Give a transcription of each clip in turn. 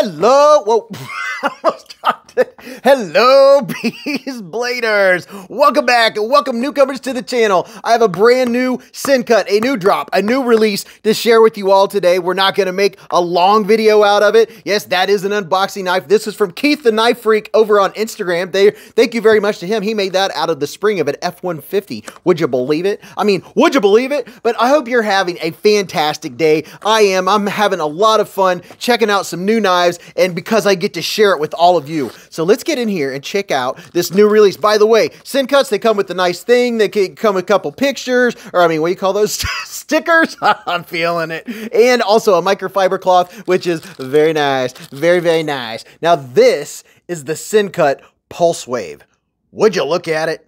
Hello, whoa, hello, Beez Bladers. Welcome back and welcome newcomers to the channel. I have a brand new sin cut, a new drop, a new release to share with you all today. We're not going to make a long video out of it. Yes, that is an unboxing knife. This is from Keith the Knife Freak over on Instagram. Thank you very much to him. He made that out of the spring of an F-150. Would you believe it? I mean, would you believe it? But I hope you're having a fantastic day. I am. I'm having a lot of fun checking out some new knives, and because I get to share it with all of you. So let's get in here and check out this new release. By the way, sin cuts, they come with a nice thing. They can come with a couple pictures, or I mean, what do you call those? Stickers? I'm feeling it. And also a microfiber cloth, which is very nice. Very, very nice. Now this is the sin cut Pulse Wave. Would you look at it?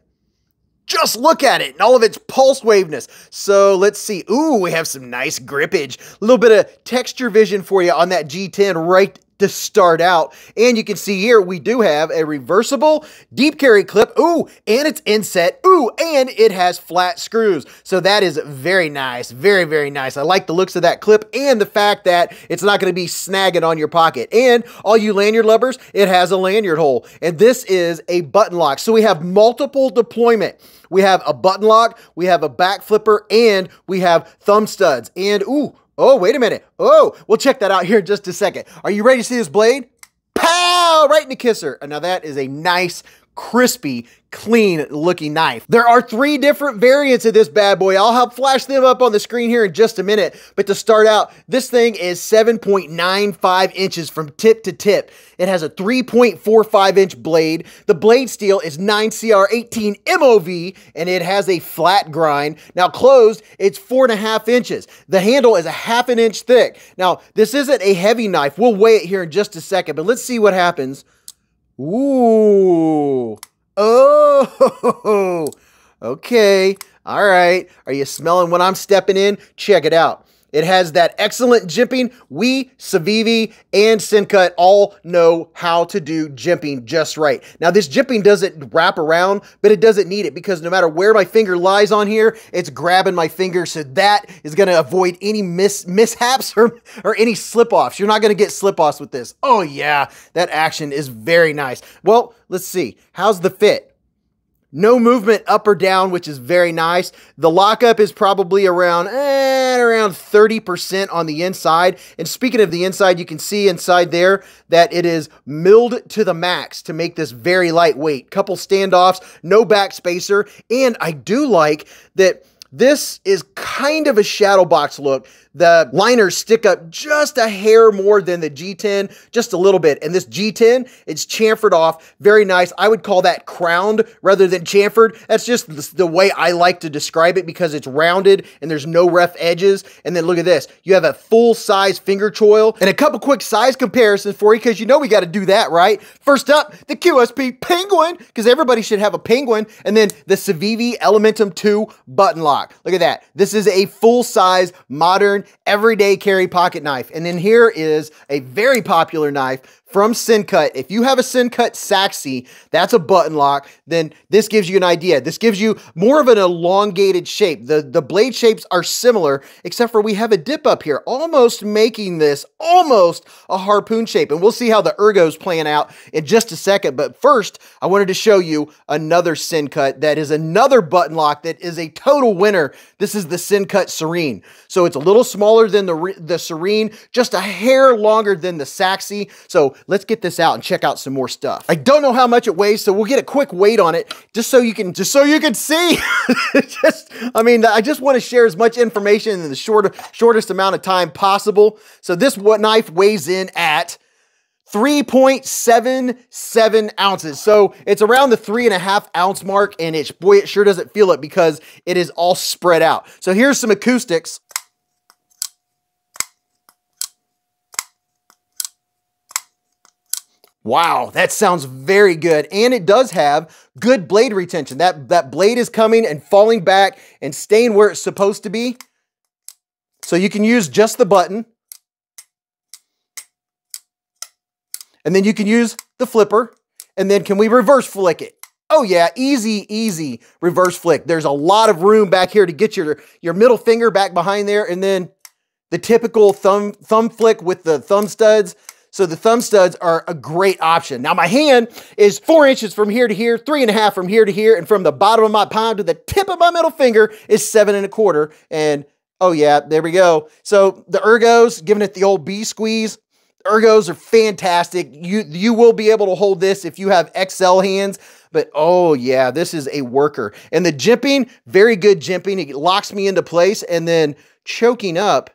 Just look at it and all of its pulse waveness. So let's see. Ooh, we have some nice grippage. A little bit of texture vision for you on that G10 right to start out. And you can see here we do have a reversible deep carry clip. Ooh, and it's inset. Ooh, and it has flat screws. So that is very nice. Very, very nice. I like the looks of that clip and the fact that it's not going to be snagging on your pocket. And all you lanyard lovers, it has a lanyard hole. And this is a button lock. So we have multiple deployment. We have a button lock, we have a back flipper, and we have thumb studs. And ooh, oh, wait a minute. Oh, we'll check that out here in just a second. Are you ready to see this blade? Pow! Right in the kisser. And now that is a nice, crispy, clean looking knife. There are 3 different variants of this bad boy. I'll help flash them up on the screen here in just a minute. But to start out, this thing is 7.95 inches from tip to tip. It has a 3.45 inch blade. The blade steel is 9CR18 MOV, and it has a flat grind. Now closed, it's 4.5 inches. The handle is a 1/2 inch thick. Now, this isn't a heavy knife. We'll weigh it here in just a second, but let's see what happens. Ooh. Oh, okay. All right. Are you smelling what I'm stepping in? Check it out. It has that excellent jimping. We, Civivi, and Sin Cut all know how to do jimping just right. Now, this jimping doesn't wrap around, but it doesn't need it because no matter where my finger lies on here, it's grabbing my finger. So that is going to avoid any mishaps or any slip-offs. You're not going to get slip-offs with this. Oh, yeah. That action is very nice. Well, let's see. How's the fit? No movement up or down, which is very nice. The lockup is probably around 30% on the inside. And speaking of the inside, you can see inside there that it is milled to the max to make this very lightweight. Couple standoffs, no back spacer. And I do like that this is kind of a shadow box look. The liners stick up just a hair more than the G10, just a little bit. And this G10, it's chamfered off. Very nice. I would call that crowned rather than chamfered. That's just the way I like to describe it because it's rounded and there's no rough edges. And then look at this. You have a full-size finger choil and a couple quick size comparisons for you because you know we got to do that, right? First up, the QSP Penguin, because everybody should have a Penguin. And then the Civivi Elementum 2 button lock. Look at that. This is a full-size, modern, everyday carry pocket knife. And then here is a very popular knife from Sin Cut. If you have a Sin Cut Saxy, that's a button lock, then this gives you an idea. This gives you more of an elongated shape. The blade shapes are similar, except for we have a dip up here, almost making this almost a harpoon shape. And we'll see how the ergo's playing out in just a second. But first, I wanted to show you another Sin Cut that is another button lock that is a total winner. This is the Sin Cut Serene. So it's a little smaller than the Serene, just a hair longer than the Saxy. So let's get this out and check out some more stuff. I don't know how much it weighs, so we'll get a quick weight on it just so you can see. I just want to share as much information in the shortest amount of time possible. So this knife weighs in at 3.77 ounces. So it's around the 3.5 ounce mark, and it sure doesn't feel it because it is all spread out. So here's some acoustics. Wow, that sounds very good. And it does have good blade retention. That blade is coming and falling back and staying where it's supposed to be. So you can use just the button. And then you can use the flipper. And then can we reverse flick it? Oh yeah, easy, easy reverse flick. There's a lot of room back here to get your middle finger back behind there. And then the typical thumb flick with the thumb studs. So the thumb studs are a great option. Now my hand is 4 inches from here to here, 3.5 from here to here, and from the bottom of my palm to the tip of my middle finger is 7.25. And oh yeah, there we go. So the ergos, giving it the old bee squeeze. Ergos are fantastic. You will be able to hold this if you have XL hands, but oh yeah, this is a worker. And the jimping, very good jimping. It locks me into place, and then choking up.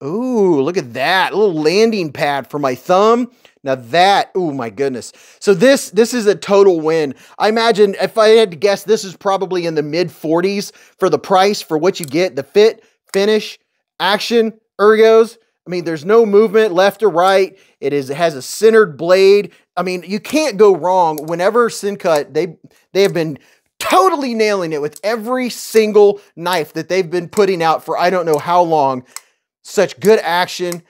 Ooh, look at that. A little landing pad for my thumb. Now that, oh my goodness. So this is a total win. I imagine if I had to guess, this is probably in the mid 40s for the price for what you get, the fit, finish, action, ergos. I mean, there's no movement left or right. It has a centered blade. I mean, you can't go wrong. Whenever Sencut, they have been totally nailing it with every single knife that they've been putting out for I don't know how long. Such good action.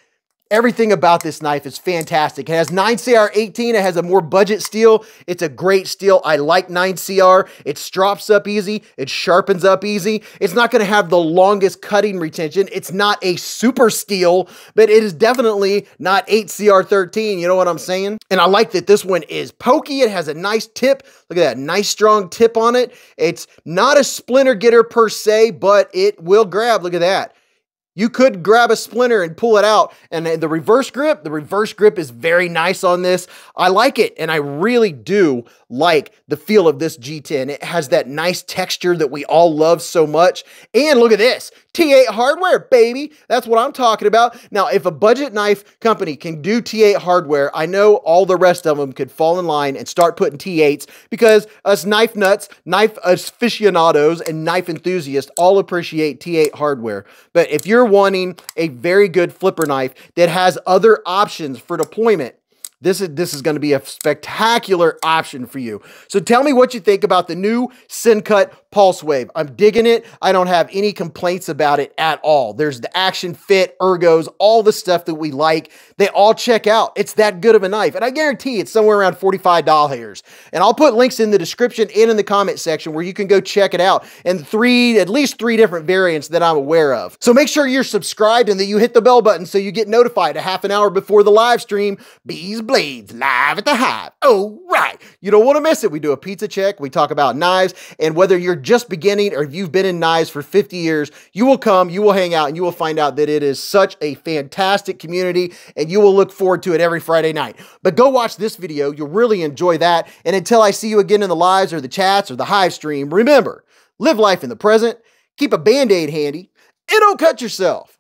Everything about this knife is fantastic. It has 9CR18. It has a more budget steel. It's a great steel. I like 9CR. It strops up easy. It sharpens up easy. It's not going to have the longest cutting retention. It's not a super steel, but it is definitely not 8CR13. You know what I'm saying? And I like that this one is pokey. It has a nice tip. Look at that nice strong tip on it. It's not a splinter getter per se, but it will grab. Look at that. You could grab a splinter and pull it out. And the reverse grip is very nice on this. I like it, and I really do like the feel of this G10. It has that nice texture that we all love so much. And look at this, T8 hardware, baby. That's what I'm talking about. Now, if a budget knife company can do T8 hardware, I know all the rest of them could fall in line and start putting T8s, because us knife nuts, knife aficionados, and knife enthusiasts all appreciate T8 hardware. But if you're wanting a very good flipper knife that has other options for deployment, this is going to be a spectacular option for you. So tell me what you think about the new Sencut Pulse Wave. I'm digging it. I don't have any complaints about it at all. There's the action, fit, ergos, all the stuff that we like. They all check out. It's that good of a knife. And I guarantee it's somewhere around $45. And I'll put links in the description and in the comment section where you can go check it out. And at least three different variants that I'm aware of. So make sure you're subscribed and that you hit the bell button so you get notified a half an hour before the live stream. Beez Blades live at the Hive. Oh, right. You don't want to miss it. We do a pizza check. We talk about knives, and whether you're just beginning or if you've been in knives for 50 years, you will come, you will hang out, and you will find out that it is such a fantastic community, and you will look forward to it every Friday night. But go watch this video. You'll really enjoy that. And until I see you again in the lives or the chats or the Hive stream, remember, live life in the present, keep a Band-Aid handy, and don't cut yourself.